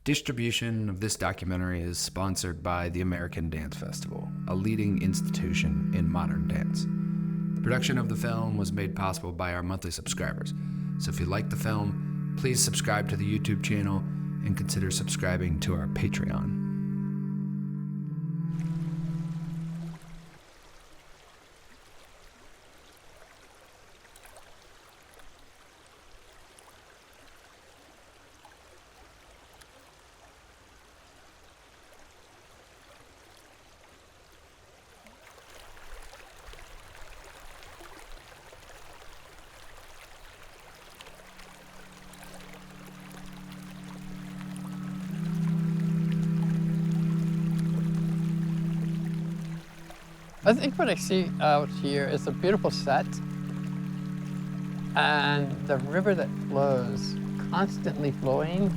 Distribution of this documentary is sponsored by the American Dance Festival, a leading institution in modern dance. The production of the film was made possible by our monthly subscribers. So if you like the film, please subscribe to the YouTube channel and consider subscribing to our Patreon. I think what I see out here is a beautiful set and the river that flows, constantly flowing.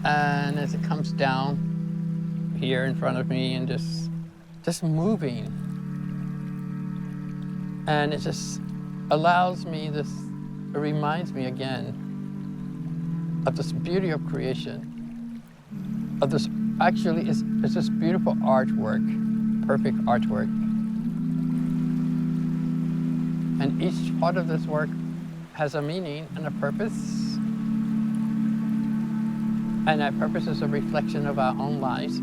And as it comes down here in front of me and just moving. And it just allows me this, it reminds me again of this beauty of creation, of this, actually, it's this beautiful artwork, perfect artwork. And each part of this work has a meaning and a purpose. And that purpose is a reflection of our own lives.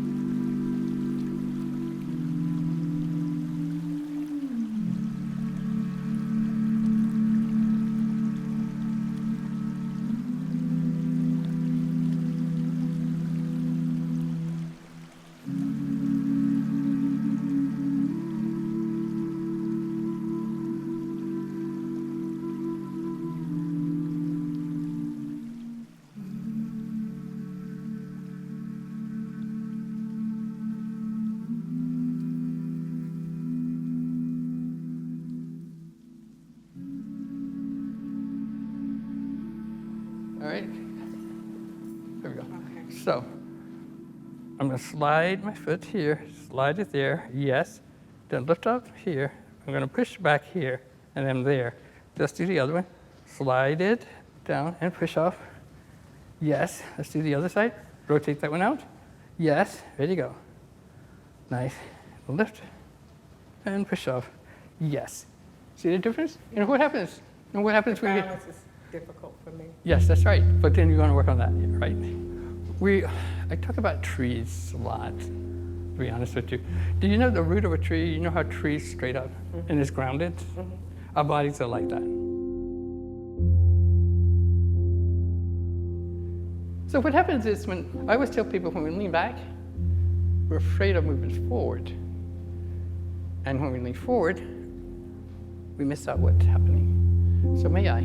All right, there we go. Okay. So, I'm gonna slide my foot here, slide it there, yes. Then lift up here, I'm gonna push back here, and then there. Let's do the other one. Slide it down and push off. Yes, let's do the other side. Rotate that one out. Yes, there you go. Nice, lift and push off. Yes. See the difference? You know what happens? You know what happens when you get... difficult for me. Yes, that's right. But then you're going to work on that, right? I talk about trees a lot, to be honest with you. Do you know the root of a tree? You know how trees straight up and it's grounded? Our bodies are like that. So what happens is I always tell people when we lean back, we're afraid of moving forward. And when we lean forward, we miss out what's happening. So may I?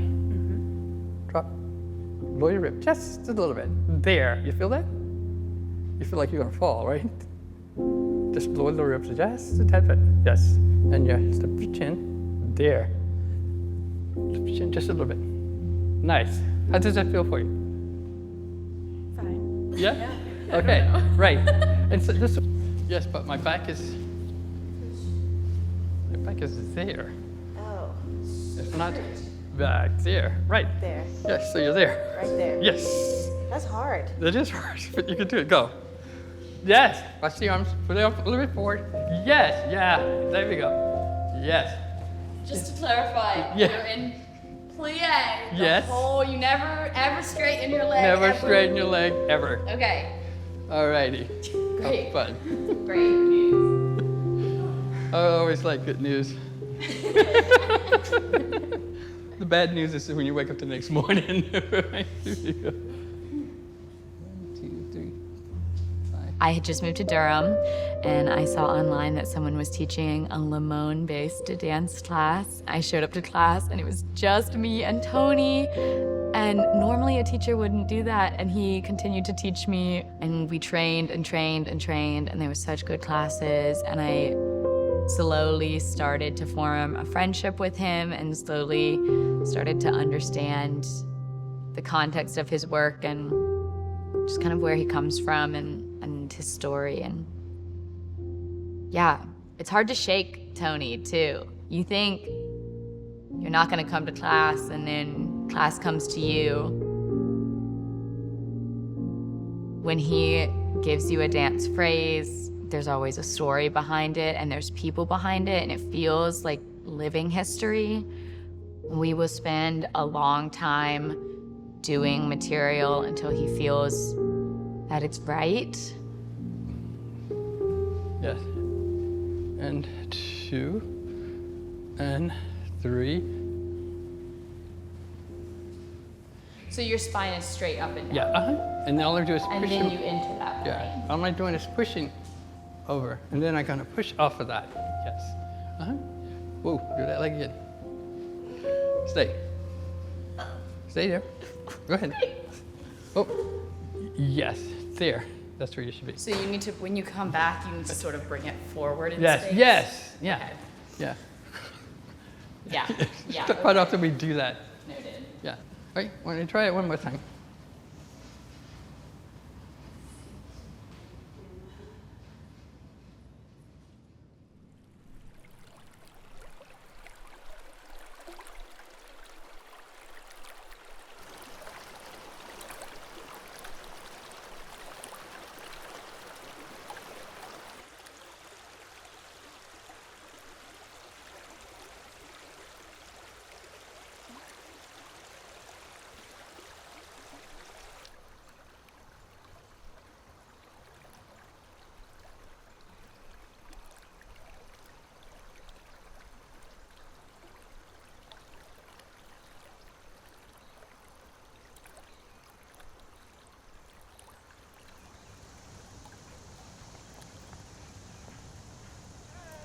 Drop, lower your rib just a little bit. There, you feel that? You feel like you're gonna fall, right? Just lower the ribs just a tad bit. Yes, and you lift your chin. There. Lift your chin just a little bit. Nice. How does that feel for you? Fine. Yeah? Okay, right. And so this, yes, but my back is there. Oh. It's not back there. Right. There. Yes, so you're there. Right there. Yes. That's hard. It is hard, but you can do it. Go. Yes. Watch the arms. Put it up a little bit forward. Yes. Yeah. There we go. Yes. Just to clarify, Yeah. you're in plie. Yes. You never ever straighten your leg. Never ever. straighten your leg ever. Okay. Alrighty. Great. Have fun. Great news. I always like good news. The bad news is when you wake up the next morning. Right? 1, 2, 3, 5. I had just moved to Durham, and I saw online that someone was teaching a Limon-based dance class. I showed up to class, and it was just me and Tony. And normally a teacher wouldn't do that, and he continued to teach me, and we trained and trained and trained, and there were such good classes, and I slowly started to form a friendship with him and slowly started to understand the context of his work and just kind of where he comes from and his story. And yeah, it's hard to shake Tony too. You think You're not gonna come to class and then class comes to you. When he gives you a dance phrase, there's always a story behind it and there's people behind it and it feels like living history. We will spend a long time doing material until he feels that it's right. Yes. And 2, and 3. So your spine is straight up and down. Yeah, And then all I do is push And then him. you enter that point. Yeah, all I'm doing is pushing over, and then I'm gonna push off of that. Yes. Whoa, do that leg again. Stay. Stay there. Go ahead. Oh, yes, there. That's where you should be. So you need to, when you come back, you need to sort of bring it forward in Yes, space. yes, yeah, Okay. yeah. Yeah. Quite often we do that. Noted. Yeah. All right, want to try it one more time?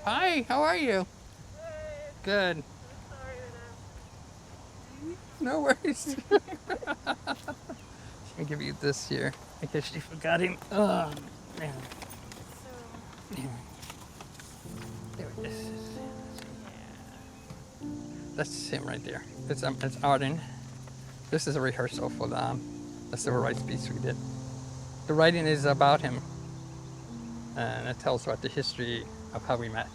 Hi, how are you? Good. No worries. I'll give you this here. I guess she forgot him. Oh, man. There it is. That's him right there. It's Arden. This is a rehearsal for the civil rights speech we did. The writing is about him, and it tells about the history of how we met.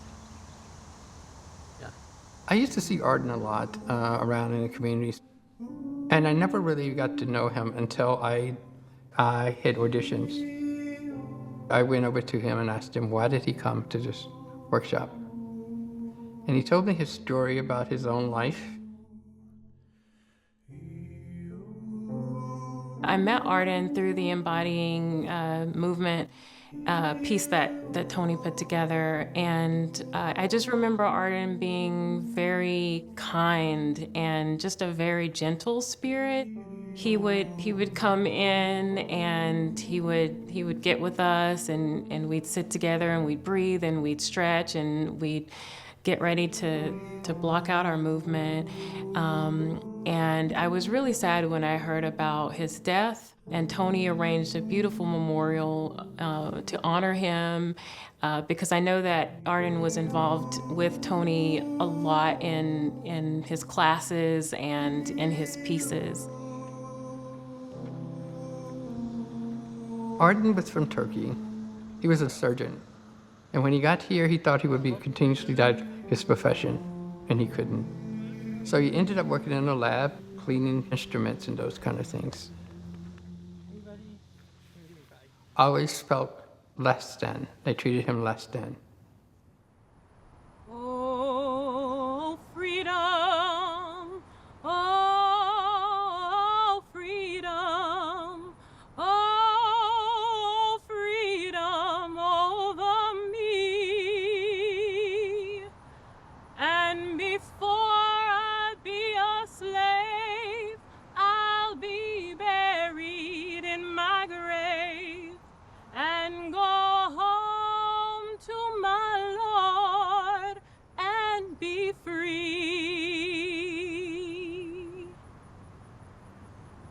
Yeah. I used to see Arden a lot around in the communities, and I never really got to know him until I had auditions. I went over to him and asked him why did he come to this workshop, and he told me his story about his own life. I met Arden through the Embodying movement piece that Tony put together, and I just remember Arden being very kind and just a very gentle spirit. He would come in and he would get with us and we'd sit together and we'd breathe and we'd stretch and we'd get ready to block out our movement. And I was really sad when I heard about his death, and Tony arranged a beautiful memorial to honor him because I know that Arden was involved with Tony a lot in his classes and in his pieces. Arden was from Turkey. He was a surgeon. And when he got here, he thought he would be continuously doing his profession, and he couldn't. So he ended up working in a lab, cleaning instruments and those kind of things. Always felt less than. They treated him less than. Oh, freedom, oh, freedom, oh, freedom over me. And before I be a slave, I'll be buried in my grave and go home to my Lord and be free.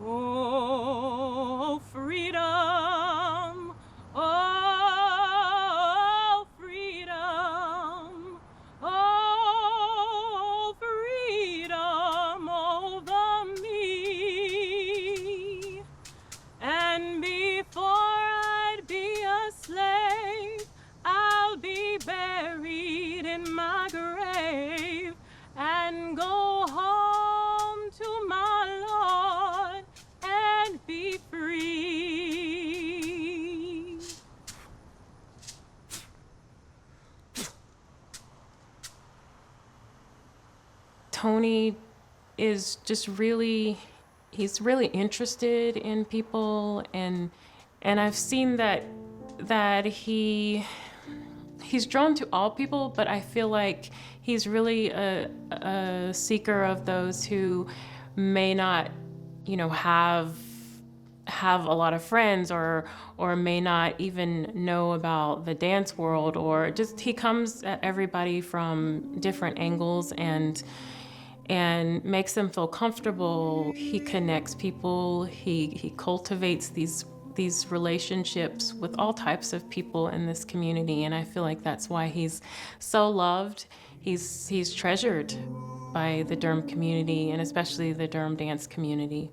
Oh, freedom, oh, freedom, oh, freedom. Tony is just really, he's really interested in people, and I've seen that he's drawn to all people, but I feel like he's really a seeker of those who may not, have a lot of friends or may not even know about the dance world, or just he comes at everybody from different angles and makes them feel comfortable. He connects people. He cultivates these relationships with all types of people in this community, and I feel like that's why he's so loved. He's treasured by the Durham community, and especially the Durham dance community.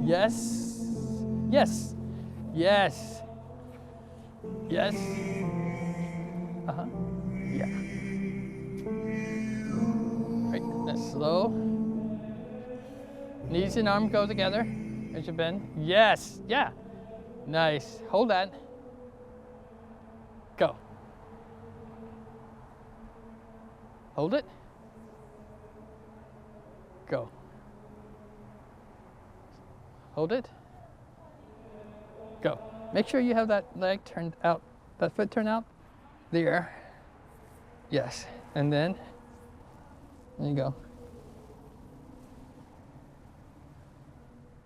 Yes. Yes. Yes. Yes. Uh-huh. Yeah. Right, that's slow. Knees and arms go together as you bend. Yes. Yeah. Nice. Hold that. Go. Hold it. Go. Hold it. Go. Make sure you have that leg turned out, that foot turned out. There. Yes. And then, there you go.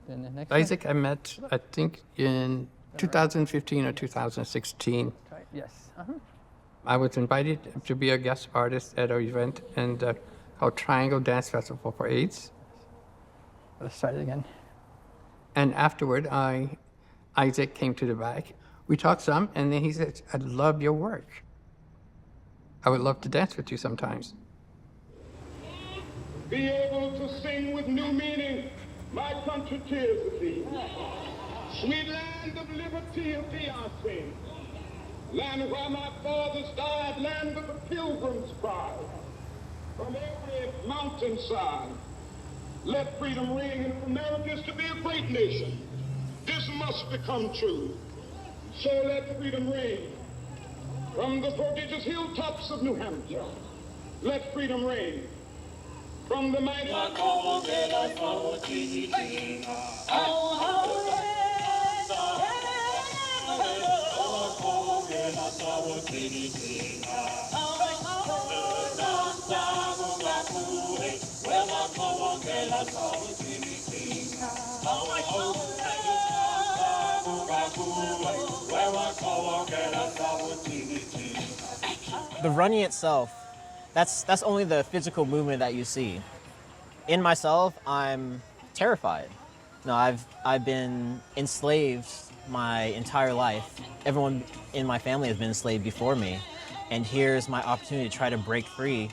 Then the next Isaac, I met, I think, in 2015 or 2016. one. Try it. Yes. Uh-huh. I was invited to be a guest artist at an event in the called Triangle Dance Festival for AIDS. Let's try it again. And afterward, Isaac came to the back. We talked some, and then he said, "I love your work. I would love to dance with you sometimes." Be able to sing with new meaning, my country tears of thee. Sweet land of liberty of thee I sing. Land where my fathers died, land of the pilgrim's pride. From every mountainside, let freedom ring, and if America is to be a great nation, this must become true. So let freedom ring. From the prodigious hilltops of New Hampshire, let freedom ring. From the mighty... The running itself, that's only the physical movement that you see. In myself, I'm terrified. No, I've been enslaved my entire life. Everyone in my family has been enslaved before me, and here's my opportunity to try to break free.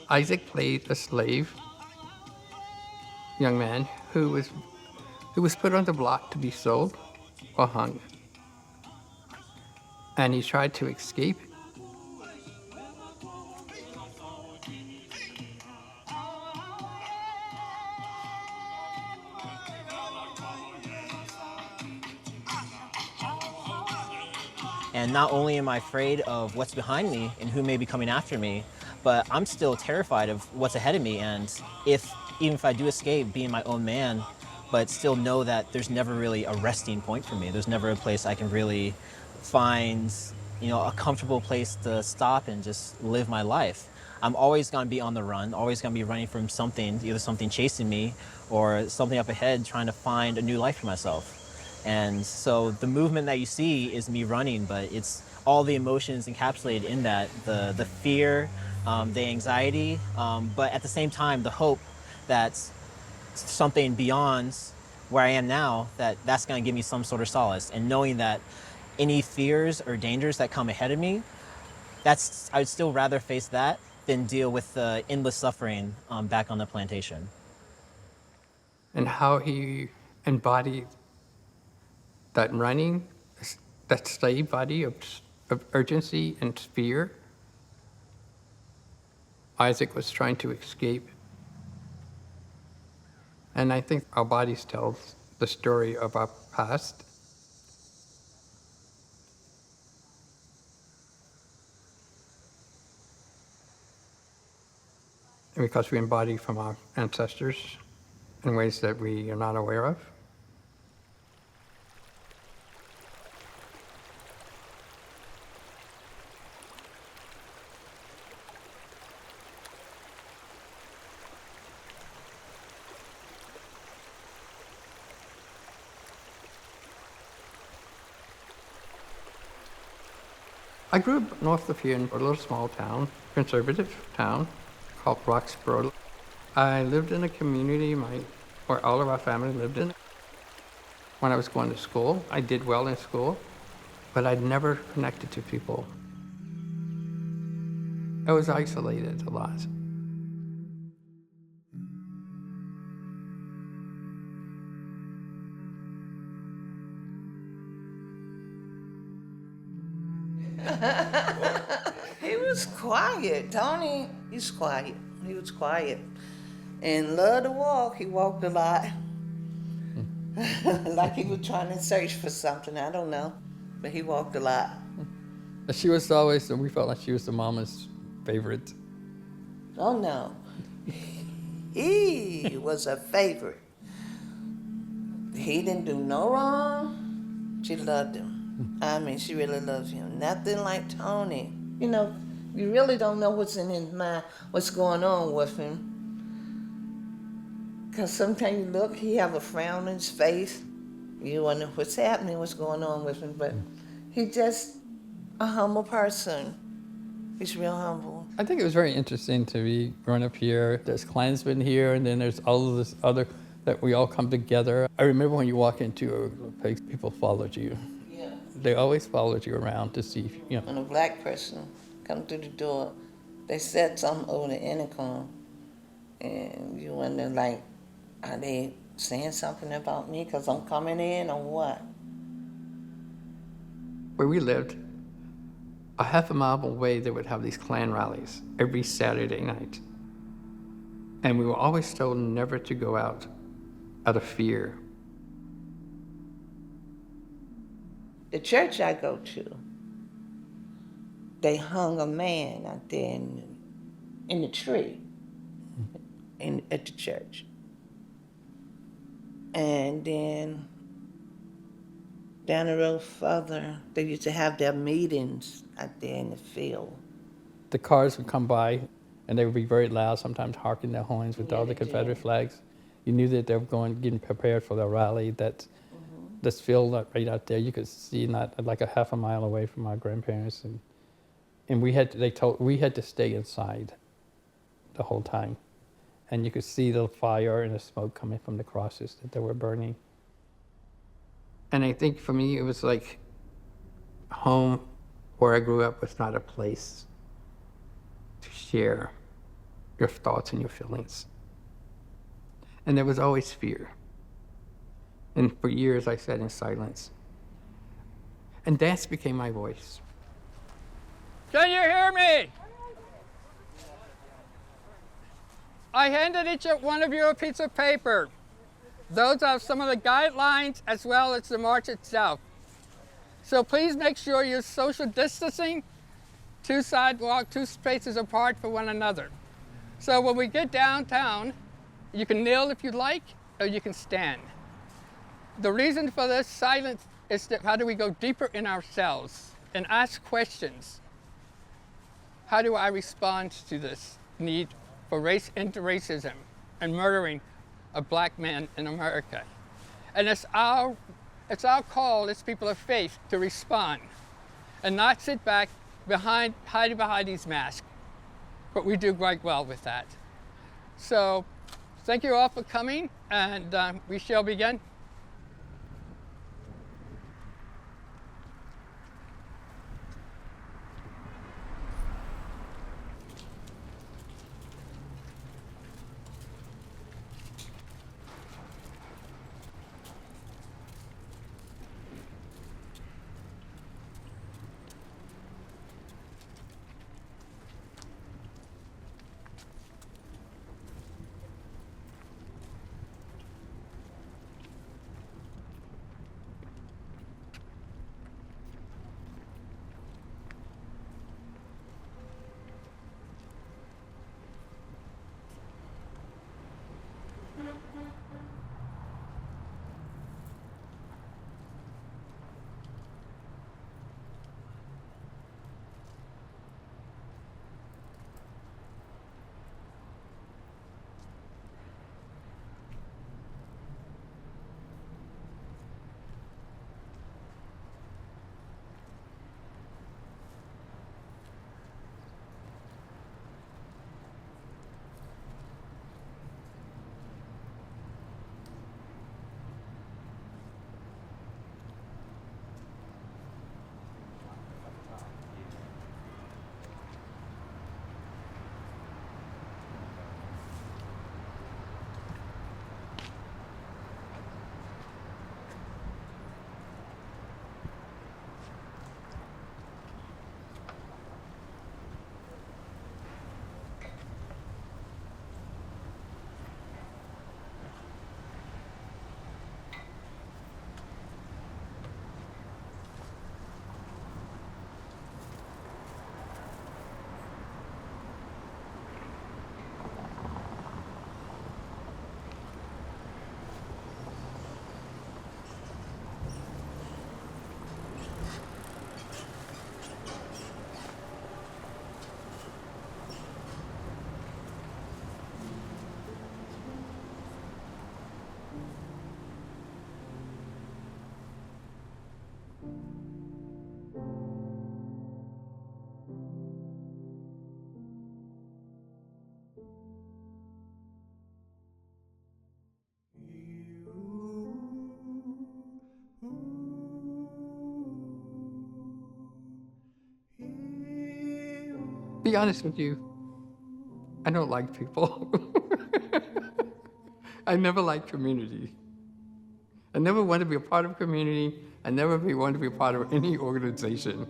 Isaac played a slave young man who was put on the block to be sold or hung. And he tried to escape. And not only am I afraid of what's behind me and who may be coming after me, but I'm still terrified of what's ahead of me. And even if I do escape, being my own man, but still know that there's never really a resting point for me. There's never a place I can really find, a comfortable place to stop and just live my life. I'm always going to be on the run, always going to be running from something, either something chasing me or something up ahead trying to find a new life for myself. And so the movement that you see is me running, but it's all the emotions encapsulated in that, the fear, the anxiety, but at the same time, the hope that something beyond where I am now, that's going to give me some sort of solace. And knowing that any fears or dangers that come ahead of me, I would still rather face that than deal with the endless suffering back on the plantation. And how he embodied that running, that slave body of urgency and fear. Isaac was trying to escape. And I think our bodies tell the story of our past. And because we embody from our ancestors in ways that we are not aware of. I grew up north of here in a little small town, conservative town, called Roxborough. I lived in a community where all of our family lived in. When I was going to school, I did well in school, but I'd never connected to people. I was isolated a lot. He was quiet. Tony, he's quiet. He was quiet. And loved to walk. He walked a lot. Like he was trying to search for something. I don't know. But he walked a lot. She was always, we felt like she was the mama's favorite. Oh, no. He was a favorite. He didn't do no wrong. She loved him. I mean, she really loves him. Nothing like Tony. You really don't know what's in his mind, what's going on with him. Because sometimes you look, he have a frown on his face. You wonder what's happening, what's going on with him. But he's just a humble person. He's real humble. I think it was very interesting to be growing up here. There's Klansmen here, and then there's all of this other, that we all come together. I remember when you walk into a place, people followed you. Yeah. They always followed you around to see, When a black person come through the door, they said something over the intercom, and you wonder, like, are they saying something about me because I'm coming in or what? Where we lived, a half a mile away, they would have these Klan rallies every Saturday night. And we were always told never to go out of fear. The church I go to, they hung a man out there in the tree at the church. And then down the road further, they used to have their meetings out there in the field. The cars would come by, and they would be very loud, sometimes honking their horns with all the Confederate flags. You knew that they were getting prepared for the rally. This field right out there, you could see not like a half a mile away from our grandparents, and we had to stay inside the whole time, and you could see the fire and the smoke coming from the crosses that they were burning. And I think for me, it was like home where I grew up was not a place to share your thoughts and your feelings. And there was always fear. And for years I sat in silence. And dance became my voice. Can you hear me? I handed each one of you a piece of paper. Those are some of the guidelines as well as the march itself. So please make sure you're social distancing, 2 sidewalk, 2 spaces apart from one another. So when we get downtown, you can kneel if you like, or you can stand. The reason for this silence is that how do we go deeper in ourselves and ask questions? How do I respond to this need for race into racism and murdering a black man in America? And it's our call as people of faith to respond and not sit back hiding behind these masks. But we do quite well with that. So thank you all for coming, and we shall begin. Be honest with you, I don't like people. I never liked community. I never wanted to be a part of a community. I never wanted to be a part of any organization.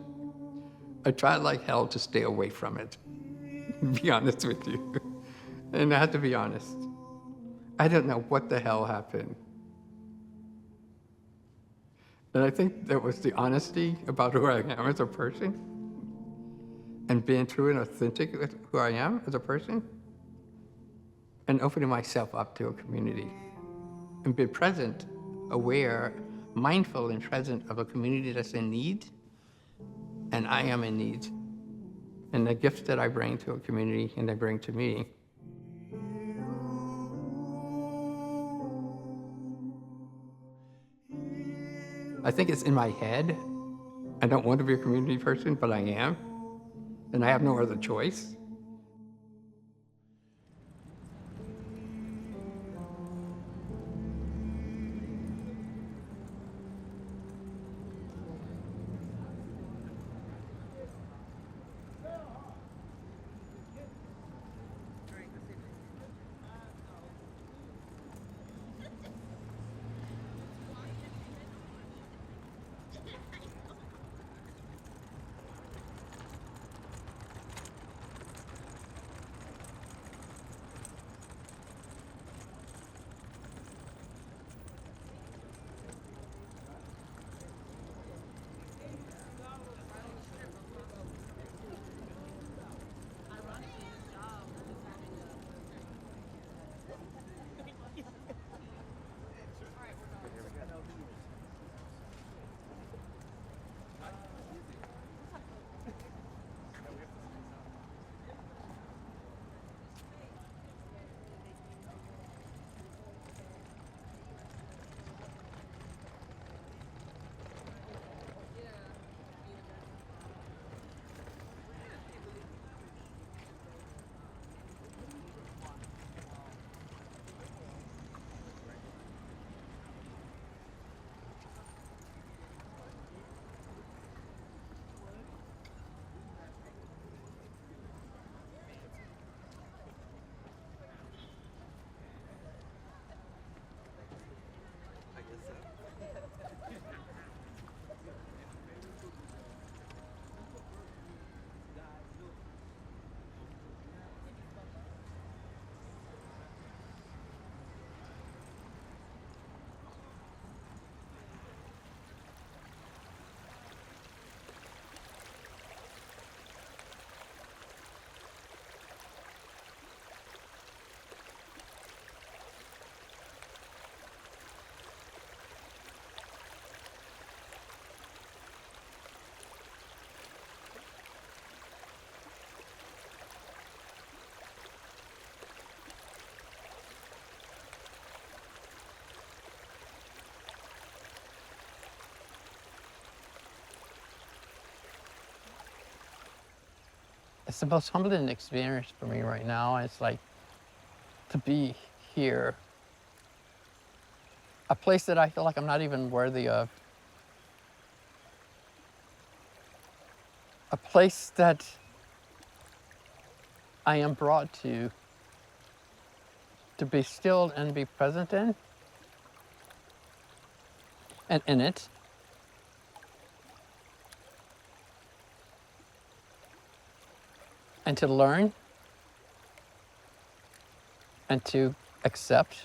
I tried like hell to stay away from it, be honest with you. And I have to be honest. I don't know what the hell happened. And I think that was the honesty about who I am as a person, and being true and authentic with who I am as a person, and opening myself up to a community, and be present, aware, mindful and present of a community that's in need, and I am in need. And the gifts that I bring to a community and they bring to me. I think it's in my head. I don't want to be a community person, but I am. And I have no other choice. It's the most humbling experience for me right now. It's like to be here, a place that I feel like I'm not even worthy of, a place that I am brought to be still and be present in, and in it. And to learn and to accept